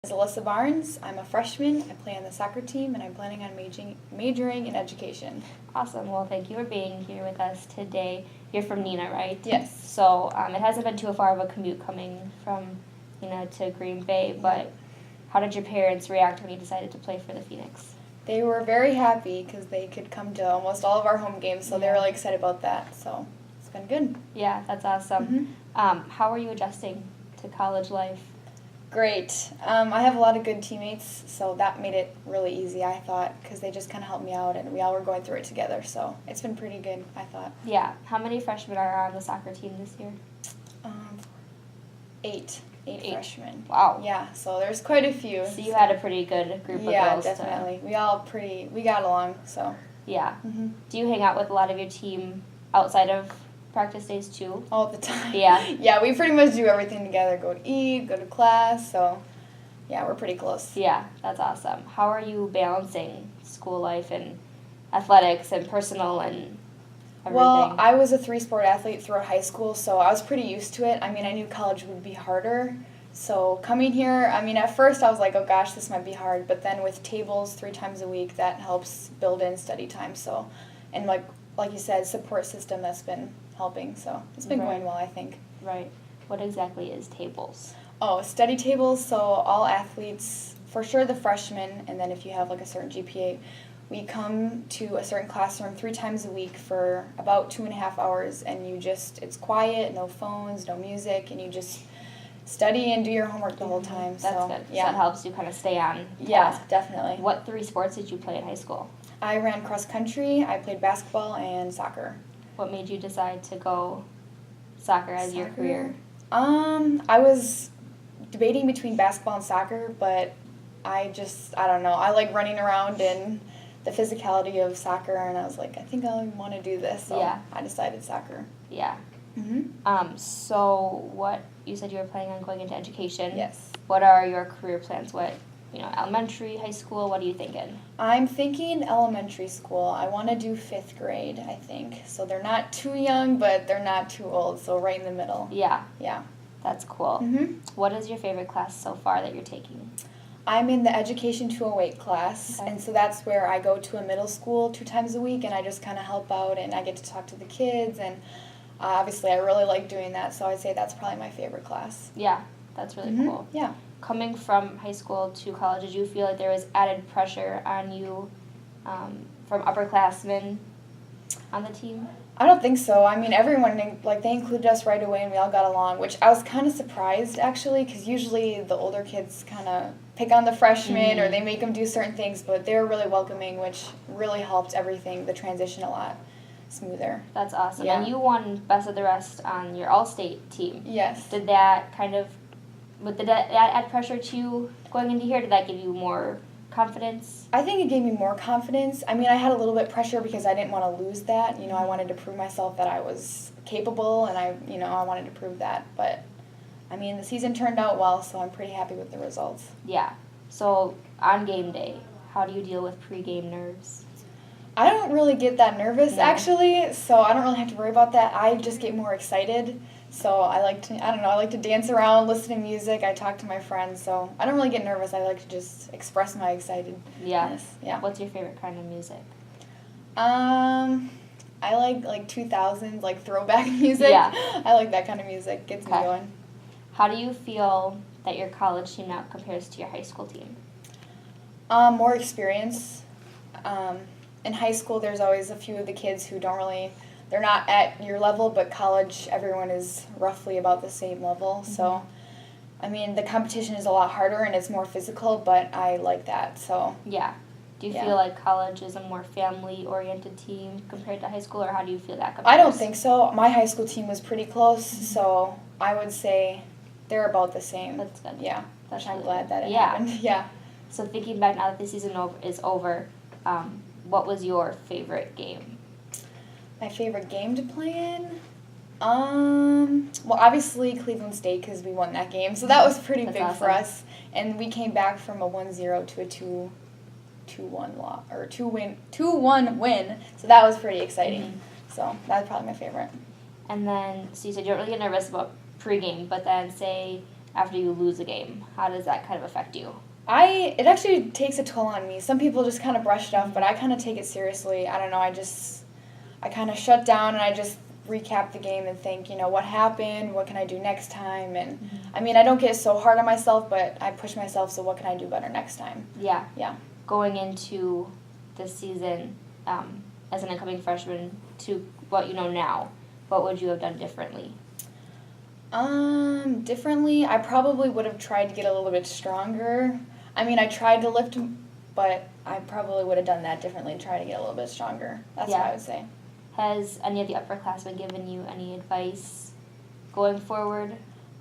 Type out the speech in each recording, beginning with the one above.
is Alyssa Barnes. I'm a freshman. I play on the soccer team, and I'm planning on majoring in education. Awesome. Well, thank you for being here with us today. You're from Neenah, right? Yes. So it hasn't been too far of a commute coming from Neenah to Green Bay, but how did your parents react when you decided to play for the Phoenix? They were very happy because they could come to almost all of our home games, so they were really excited about that. So it's been good. Yeah, that's awesome. How are you adjusting to college life? Great. I have a lot of good teammates, so that made it really easy, I thought, because they just kind of helped me out, and we all were going through it together, so it's been pretty good, I thought. Yeah. How many freshmen are on the soccer team this year? Eight freshmen. Wow. Yeah, so there's quite a few. So you had a pretty good group of girls. Yeah, definitely. We got along, so. Yeah. Do you hang out with a lot of your team outside of practice days too? All the time. Yeah. Yeah, we pretty much do everything together. Go to eat, go to class, so yeah, we're pretty close. Yeah, that's awesome. How are you balancing school life and athletics and personal and everything? Well, I was a 3-sport athlete throughout high school, so I was pretty used to it. I mean, I knew college would be harder. So coming here, I mean, at first I was like, oh gosh, this might be hard. But then with tables 3 times a week, that helps build in study time. So, and like you said, support system that's been helping. So it's been going well, I think. Right. What exactly is tables? Oh, study tables. So all athletes, for sure the freshmen, and then if you have like a certain GPA, we come to a certain classroom 3 times a week for about 2.5 hours, and it's quiet, no phones, no music, and you just study and do your homework the whole time. That's so, good. Yeah. So that helps you kind of stay on task. Yeah, definitely. What 3 sports did you play in high school? I ran cross country, I played basketball, and soccer. What made you decide to go soccer as your career? I was debating between basketball and soccer, but I don't know. I like running around and the physicality of soccer, and I was like, I think I want to do this. So I decided soccer. Yeah. So what, you said you were planning on going into education. Yes. What are your career plans? What, elementary, high school, what are you thinking? I'm thinking elementary school. I want to do 5th grade, I think. So they're not too young, but they're not too old, so right in the middle. Yeah. Yeah. That's cool. What is your favorite class so far that you're taking? I'm in the Education 208 class, and so that's where I go to a middle school 2 times a week, and I just kind of help out, and I get to talk to the kids, and obviously I really like doing that, so I'd say that's probably my favorite class. Yeah, that's really cool. Yeah. Coming from high school to college, did you feel like there was added pressure on you from upperclassmen on the team? I don't think so. I mean, everyone, they included us right away, and we all got along, which I was kind of surprised, actually, because usually the older kids kind of pick on the freshmen or they make them do certain things, but they were really welcoming, which really helped the transition a lot smoother. That's awesome. Yeah. And you won Best of the Rest on your All-State team. Yes. Did that add pressure to you going into here? Did that give you more confidence? I think it gave me more confidence. I mean, I had a little bit pressure because I didn't want to lose that. I wanted to prove myself that I was capable, and I wanted to prove that. But, I mean, the season turned out well, so I'm pretty happy with the results. Yeah. So, on game day, how do you deal with pre-game nerves? I don't really get that nervous, actually, so I don't really have to worry about that. I just get more excited. So I like to dance around, listen to music. I talk to my friends, so I don't really get nervous. I like to just express my excitedness. Yeah. What's your favorite kind of music? I like 2000s, like throwback music. Yeah. I like that kind of music. Gets me going. How do you feel that your college team now compares to your high school team? More experience. In high school, there's always a few of the kids who they're not at your level, but college, everyone is roughly about the same level. So, I mean, the competition is a lot harder and it's more physical, but I like that. So. Yeah. Do you feel like college is a more family-oriented team compared to high school, or how do you feel that compares? I don't think so. My high school team was pretty close, so I would say they're about the same. That's good. Yeah. That's I'm really glad that it good. happened. Yeah. So thinking back now that the season is over, what was your favorite game? My favorite game to play in? Well, obviously Cleveland State, because we won that game, so that was pretty big awesome. for us. And we came back from a 1-0 to a 2-1 loss, or 2-1 win, so that was pretty exciting. So that's probably my favorite. And then, so you said you don't really get nervous about pregame, but then say after you lose a game? How does that kind of affect you? It actually takes a toll on me. Some people just kind of brush it off, but I kind of take it seriously. I don't know, I kind of shut down and I just recap the game and think, what happened, what can I do next time, and I mean, I don't get so hard on myself, but I push myself, so what can I do better next time? Yeah. Yeah. Going into this season, as an incoming freshman, to what you know now, what would you have done differently? Differently, I probably would have tried to get a little bit stronger. I mean, I tried to lift, but I probably would have done that differently, try to get a little bit stronger. That's what I would say. Has any of the upperclassmen given you any advice going forward?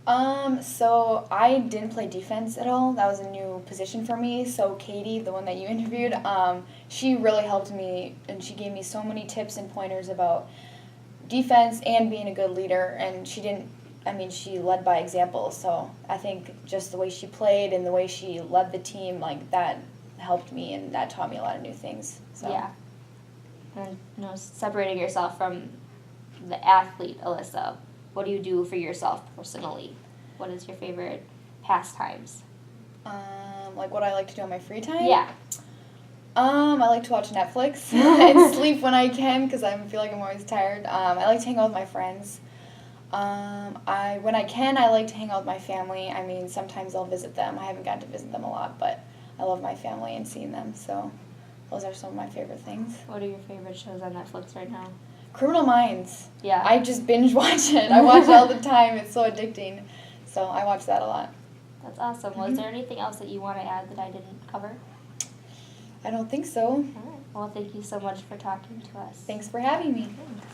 So I didn't play defense at all. That was a new position for me. So Katie, the one that you interviewed, she really helped me, and she gave me so many tips and pointers about defense and being a good leader, and she led by example, so I think just the way she played and the way she led the team, like, that helped me, and that taught me a lot of new things. So. Yeah. And, separating yourself from the athlete, Alyssa, what do you do for yourself personally? What is your favorite pastimes? Like what I like to do on my free time? Yeah. I like to watch Netflix and sleep when I can because I feel like I'm always tired. I like to hang out with my friends. When I can, I like to hang out with my family. I mean, sometimes I'll visit them. I haven't gotten to visit them a lot, but I love my family and seeing them. So those are some of my favorite things. What are your favorite shows on Netflix right now? Criminal Minds. Yeah. I just binge watch it. I watch it all the time. It's so addicting. So I watch that a lot. That's awesome. Was there anything else that you want to add that I didn't cover? I don't think so. All right. Well, thank you so much for talking to us. Thanks for having me. Thanks.